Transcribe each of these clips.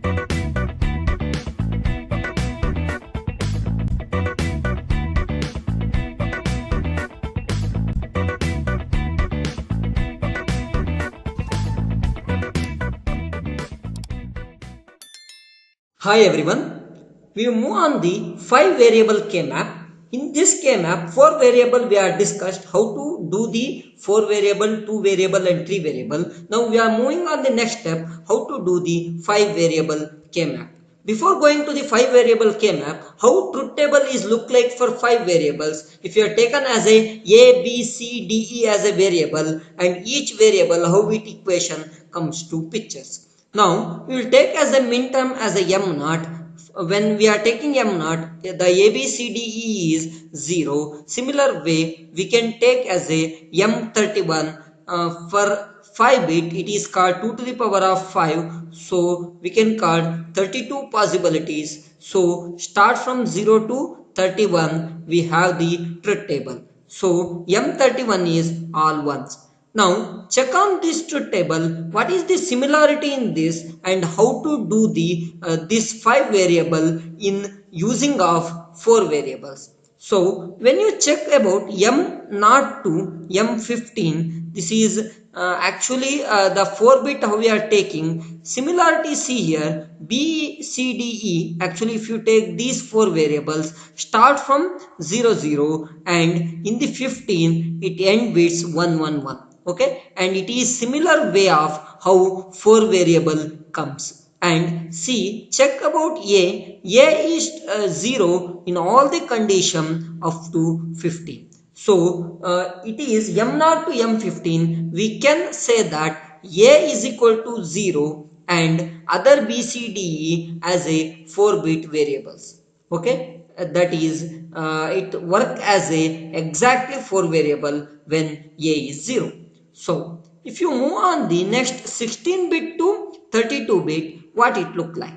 Hi everyone, we move on the 5 variable K-map. In this K-map, 4 variable we are discussed how to do the 4 variable, 2 variable and 3 variable. Now we are moving on the next step, how to do the 5 variable K-map. Before going to the 5 variable K-map, how truth table is look like for 5 variables. If you are taken as a B, C, D, E as a variable and each variable how it equation comes to pictures. Now, we will take as a min term as a m naught. When we are taking m naught, the ABCDE is 0. Similar way, we can take as a m31 for 5 bit, it is called 2 to the power of 5. So, we can call 32 possibilities. So, start from 0 to 31, we have the truth table. So, m31 is all ones. Now check on this truth table, what is the similarity in this and how to do the this 5 variable in using of 4 variables. So when you check about m0 to m15, this is actually the 4 bit how we are taking. Similarity see here, B, C, D, E, actually if you take these 4 variables, start from 0, 0 and in the 15 it end with 1, 1, 1. Okay, and it is similar way of how 4 variable comes. And see, check about A is 0 in all the condition up to 15. So it is m0 to m15, we can say that A is equal to 0 and other BCDE as a 4 bit variables. Okay, that is it work as a exactly 4 variable when A is 0. So if you move on the next 16 bit to 32 bit, what it look like?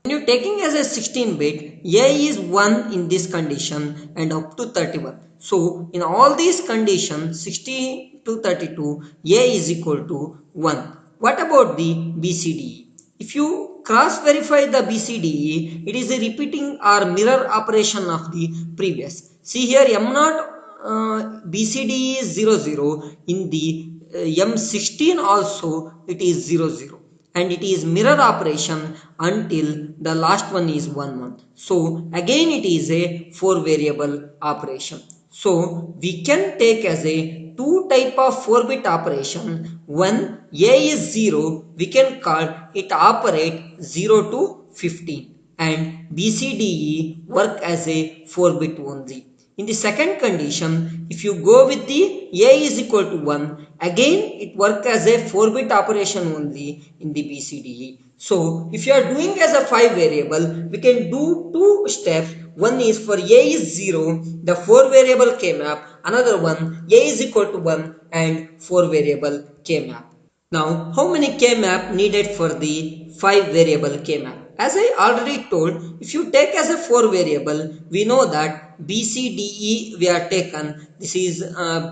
When you taking as a 16 bit, A is 1 in this condition and up to 31. So in all these conditions 60 to 32, A is equal to 1. What about the BCDE? If you cross verify the BCDE, it is a repeating or mirror operation of the previous. See here M0 BCDE is 0, 0. In the M16 also it is 0, 0 and it is mirror operation until the last one is 1, 1. So again it is a 4 variable operation. So we can take as a 2 type of 4 bit operation. One A is 0, we can call it operate 0 to 15 and BCDE work as a 4 bit only. In the second condition, if you go with the A is equal to 1, again it work as a 4 bit operation only in the BCDE. So if you are doing as a 5 variable, we can do 2 steps. One is for A is 0, the 4 variable K-map. Another one, A is equal to 1 and 4 variable K-map. Now, how many K-map needed for the 5 variable K-map? As I already told, if you take as a 4 variable, we know that B, C, D, E we are taken. This is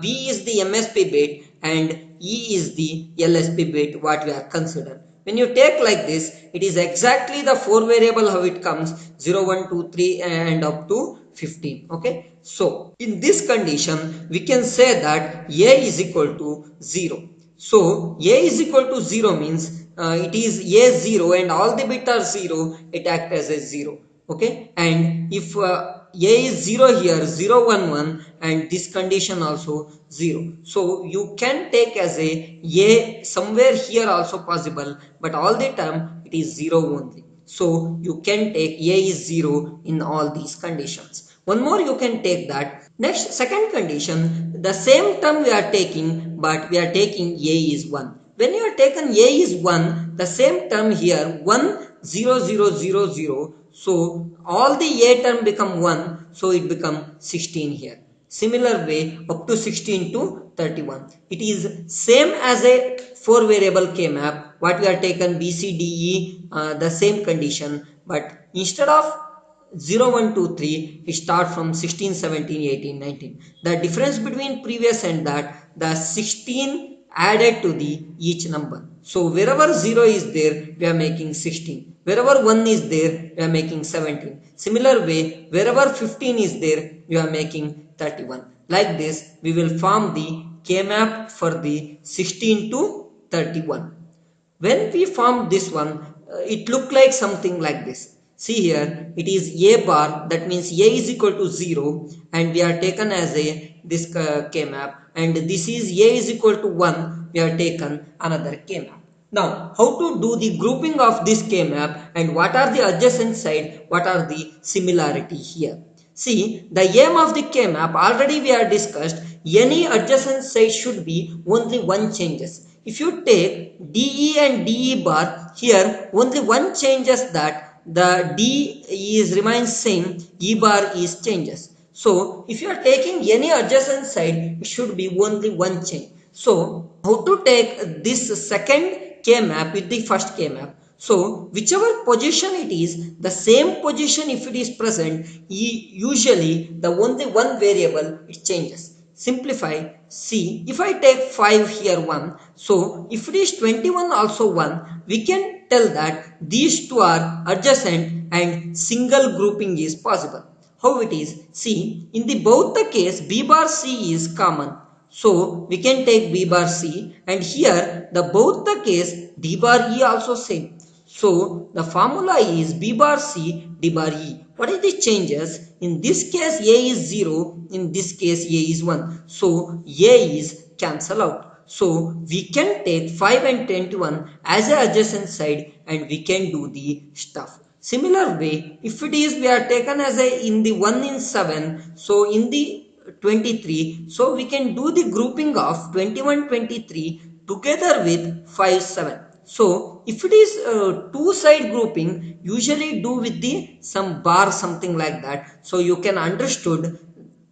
B is the MSB bit and E is the LSB bit what we are considered. When you take like this, it is exactly the 4 variable how it comes 0, 1, 2, 3 and up to 15. Okay. So, in this condition, we can say that A is equal to 0. So A is equal to 0 means it is A 0 and all the bits are 0, it acts as a 0. Okay, and if A is 0 here, 0, 1, 1 and this condition also 0. So you can take as A somewhere here also possible, but all the time it is 0 only. So you can take A is 0 in all these conditions. One more you can take that. Next, second condition, the same term we are taking, but we are taking A is 1. When you are taken A is 1, the same term here 1, 0, 0, 0, 0. So all the A term become 1, so it become 16 here. Similar way up to 16 to 31. It is same as a 4 variable K map. What we are taken B, C, D, E, the same condition, but instead of 0, 1, 2, 3, we start from 16, 17, 18, 19. The difference between previous and that, the 16 added to the each number. So wherever 0 is there, we are making 16. Wherever 1 is there, we are making 17. Similar way, wherever 15 is there, we are making 31. Like this, we will form the K-map for the 16 to 31. When we form this one, it look like something like this. See here, it is A bar, that means A is equal to 0 and we are taken as a this K-map, and this is A is equal to 1, we are taken another K-map. Now, how to do the grouping of this K-map and what are the adjacent side, what are the similarity here. See, the aim of the K-map already we are discussed, any adjacent side should be only one changes. If you take DE and DE bar, here only one changes, that the D is remains same, E bar is changes. So if you are taking any adjacent side, it should be only one change. So how to take this second K-map with the first K-map? So whichever position it is, the same position if it is present, usually the only one variable it changes. Simplify, see, if I take 5 here 1, so if it is 21 also 1, we can tell that these two are adjacent and single grouping is possible. How it is? See, in the both the case B bar C is common. So we can take B bar C, and here the both the case D bar E also same. So the formula is B bar C D bar E. What is the changes? In this case A is 0, in this case A is 1. So A is cancel out. So we can take 5 and 21 as a adjacent side and we can do the stuff. Similar way, if it is we are taken as a in the 1 in 7, so in the 23, so we can do the grouping of 21 23 together with 5 7. So if it is two side grouping, usually do with the some bar something like that. So you can understood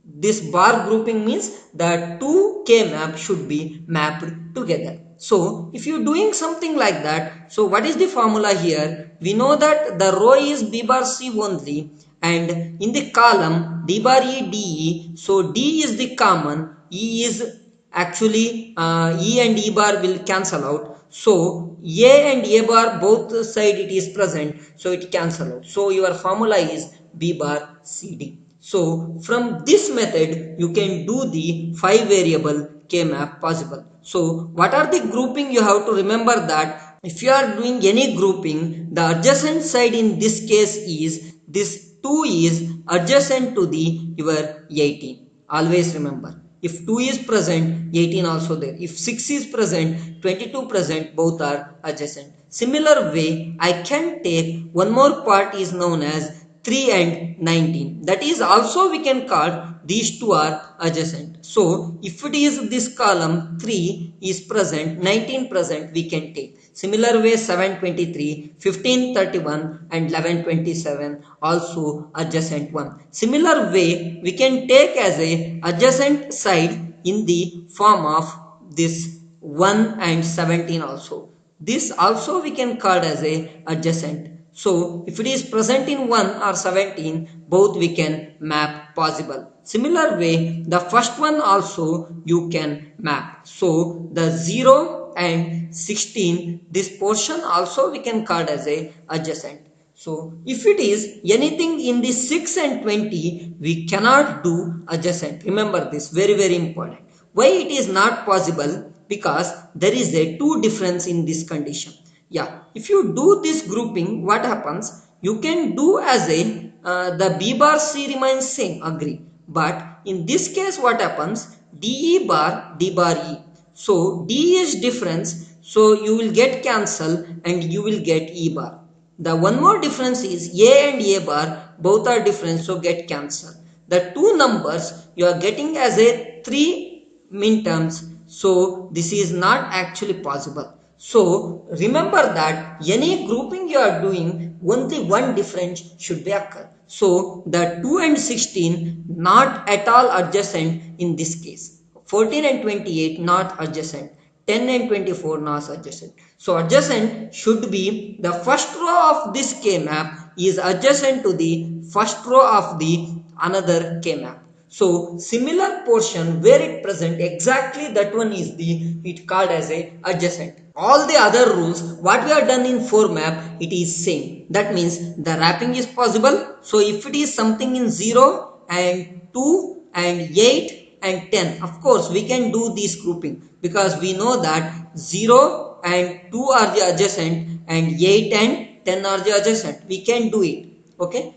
this bar grouping means that two K-map should be mapped together. So if you doing something like that, so what is the formula here? We know that the row is B bar C only, and in the column D bar E D E, so D is the common, E is actually E and E bar will cancel out. So A and A bar both side it is present, so it cancel out. So your formula is B bar CD. So from this method you can do the 5 variable K-map possible. So what are the grouping? You have to remember that if you are doing any grouping, the adjacent side in this case is this 2 is adjacent to the your 18. Always remember. If 2 is present, 18 also there. If 6 is present, 22 present, both are adjacent. Similar way, I can take one more part is known as 3 and 19. That is also we can call these two are adjacent. So if it is this column 3 is present, 19 present, we can take. Similar way 7 23, 15 31 and 11 27 also adjacent one. Similar way we can take as a adjacent side in the form of this 1 and 17 also. This also we can call as a adjacent. So if it is present in 1 or 17, both we can map possible. Similar way, the first one also you can map. So the 0 and 16, this portion also we can call as a adjacent. So if it is anything in the 6 and 20, we cannot do adjacent. Remember this, very very important. Why it is not possible? Because there is a two difference in this condition. Yeah, if you do this grouping, what happens? You can do as a the B bar C remains same, agree. But in this case, what happens? DE bar D bar E. So D is difference, so you will get cancel and you will get E bar. The one more difference is A and A bar both are different, so get cancel. The two numbers you are getting as a 3 min terms, so this is not actually possible. So remember that any grouping you are doing, only one difference should be occur. So the 2 and 16 not at all adjacent in this case. 14 and 28 not adjacent. 10 and 24 not adjacent. So adjacent should be the first row of this K-map is adjacent to the first row of the another K-map. So similar portion where it present exactly that one is the it called as a adjacent. All the other rules what we are done in 4 map it is same. That means the wrapping is possible. So if it is something in 0 and 2 and 8 and 10, of course we can do this grouping because we know that 0 and 2 are the adjacent and 8 and 10 are the adjacent. We can do it. Okay,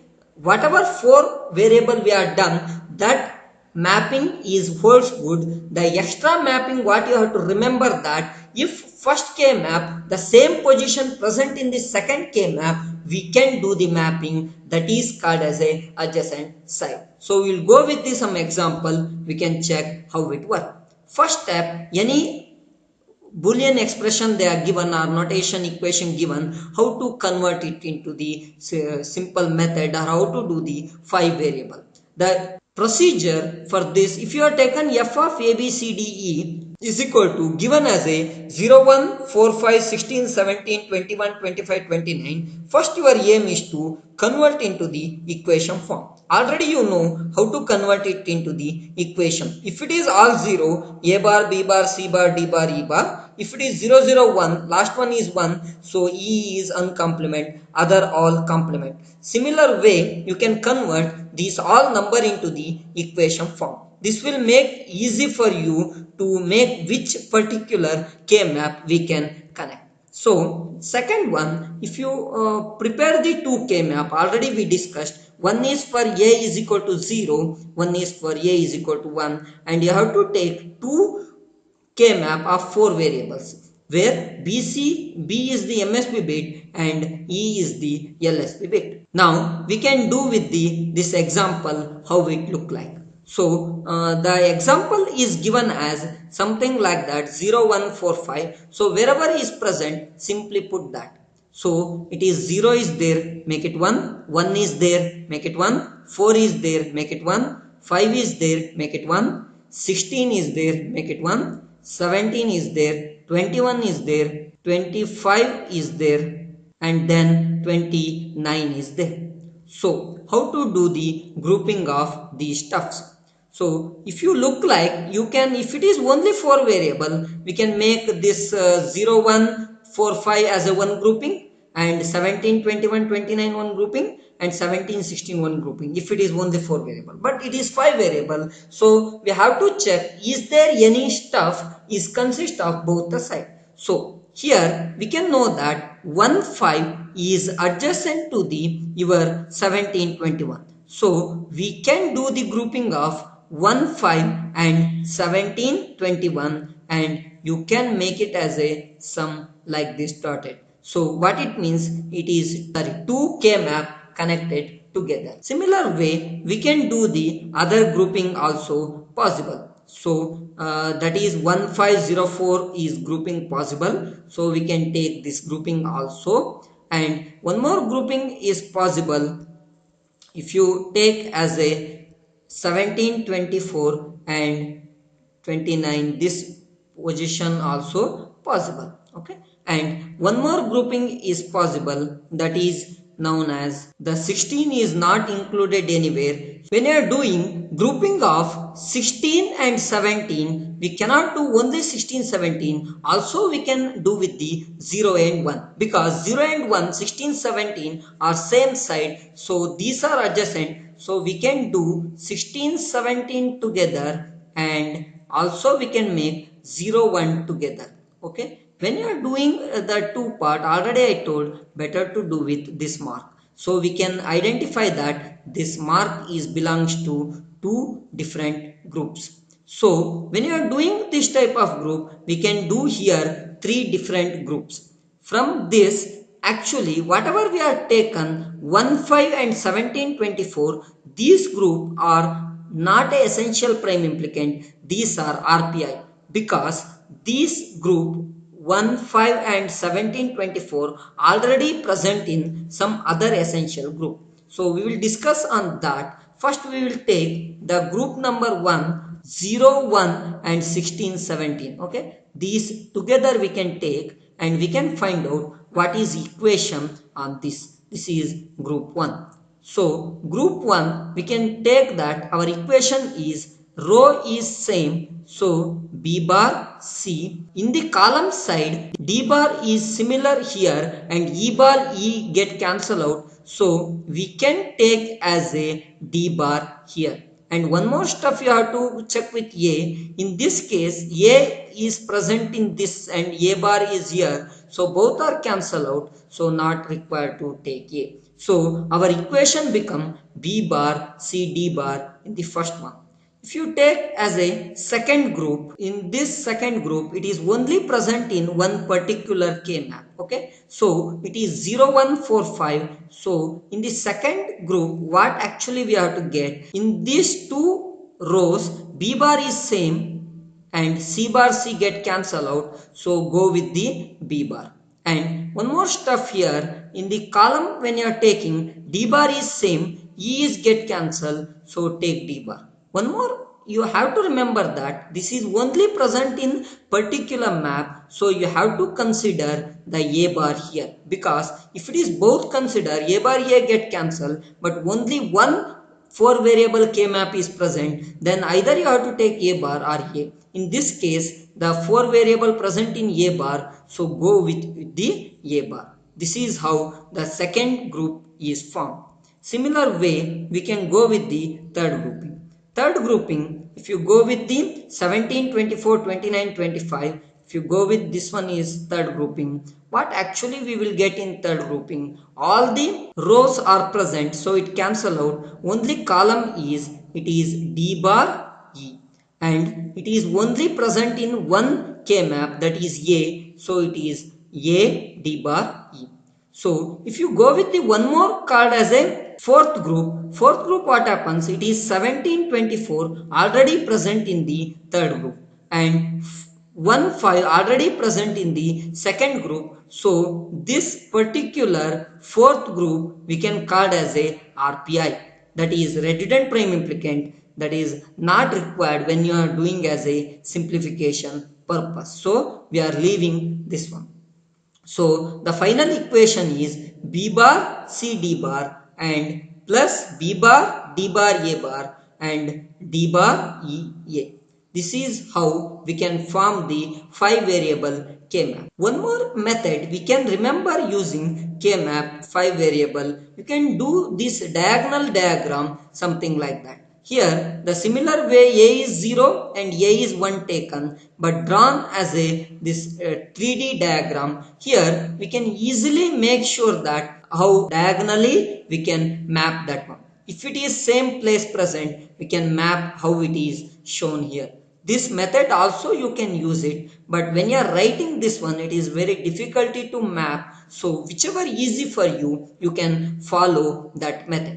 whatever 4 variable we are done, that mapping is holds good. The extra mapping what you have to remember that if first K map the same position present in the second K map, we can do the mapping that is called as a adjacent side. So we will go with this some example. We can check how it works. First step, any Boolean expression they are given or notation equation given, how to convert it into the simple method or how to do the 5 variable. The procedure for this, if you are taken f of a, b, c, d, e is equal to given as a 0, 1, 4, 5, 16, 17, 21, 25, 29. First your aim is to convert into the equation form. Already you know how to convert it into the equation. If it is all 0, a bar, b bar, c bar, d bar, e bar. If it is 0, 0, 1, last one is 1, so e is uncomplement, other all complement. Similar way, you can convert these all number into the equation form. This will make easy for you to make which particular K map we can connect. So second one, if you prepare the 2K map, already we discussed, one is for A is equal to 0, one is for A is equal to 1, and you have to take 2K map of 4 variables where B is the MSB bit and E is the LSB bit. Now we can do with this example how it look like. So the example is given as something like that 0, 1, 4, 5. So wherever is present, simply put that. So it is 0 is there, make it 1, 1 is there, make it 1, 4 is there, make it 1, 5 is there, make it 1, 16 is there, make it 1, 17 is there, 21 is there, 25 is there, and then 29 is there. So how to do the grouping of these stuffs? So if you look like you can, if it is only 4 variable, we can make this 0, 1, 4, 5 as a one grouping and 17, 21, 29 one grouping and 17, 16 one grouping if it is only 4 variable. But it is 5 variable. So we have to check is there any stuff is consist of both the side. So here we can know that 1, 5 is adjacent to the your 17, 21. So we can do the grouping of 1, 5 and 17, 21 and you can make it as a sum like this dotted. So what it means, it is 2K map connected together. Similar way we can do the other grouping also possible. So that is 1504 is grouping possible. So we can take this grouping also, and one more grouping is possible if you take as a 17, 24 and 29, this position also possible. Okay, and one more grouping is possible, that is known as the 16 is not included anywhere. When you are doing grouping of 16 and 17, we cannot do only 16, 17. Also we can do with the 0 and 1 because 0 and 1, 16, 17 are same side. So these are adjacent. So we can do 16, 17 together and also we can make 0, 1 together. Okay. When you are doing the two part, already I told better to do with this mark. So we can identify that this mark is belongs to two different groups. So when you are doing this type of group, we can do here 3 different groups. From this, actually whatever we are taken 1, 5 and 17, 24, these group are not a essential prime implicant. These are RPI because these group 1, 5 and 17, 24 already present in some other essential group. So we will discuss on that. First we will take the group number 1, 0, 1 and 16, 17. Okay, these together we can take and we can find out what is equation on this. This is group 1. So group 1, we can take that our equation is row is same. So B bar C. In the column side, D bar is similar here and E bar E get cancelled out. So we can take as a D bar here. And one more stuff you have to check with A. In this case, A is present in this and A bar is here. So both are cancelled out. So not required to take A. So our equation become B bar C D bar in the first one. If you take as a second group, in this second group, it is only present in one particular K map. Okay. So it is 0, 1, 4, 5. So in the second group, what actually we have to get? In these two rows, B bar is same and C bar C get cancelled out. So go with the B bar. And one more stuff here, in the column when you are taking, D bar is same, E is get cancelled, so take D bar. One more, you have to remember that this is only present in particular map, so you have to consider the A bar here, because if it is both consider, A bar A get cancelled, but only one 4 variable K map is present, then either you have to take A bar or A. In this case, the 4 variable present in A bar, so go with the A bar. This is how the second group is formed. Similar way, we can go with the third grouping. Third grouping, if you go with the 17, 24, 29, 25, if you go with this one is third grouping, what actually we will get in third grouping? All the rows are present, so it cancel out. Only column is, it is D bar E, and it is only present in one K map, that is A, so it is A D bar E. So if you go with the one more card as a fourth group what happens? It is 17, 24 already present in the third group and 1, 5 already present in the second group. So this particular fourth group we can call as a RPI, that is redundant prime implicant, that is not required when you are doing as a simplification purpose. So we are leaving this one. So the final equation is B bar C D bar and plus B bar D bar A bar and D bar E A. This is how we can form the 5 variable K map. One more method we can remember using K map 5 variable. You can do this diagonal diagram, something like that. Here the similar way A is 0 and A is 1 taken, but drawn as a this 3D diagram. Here we can easily make sure that how diagonally we can map that one. If it is same place present, we can map how it is shown here. This method also you can use it, but when you are writing this one, it is very difficult to map. So whichever easy for you, you can follow that method.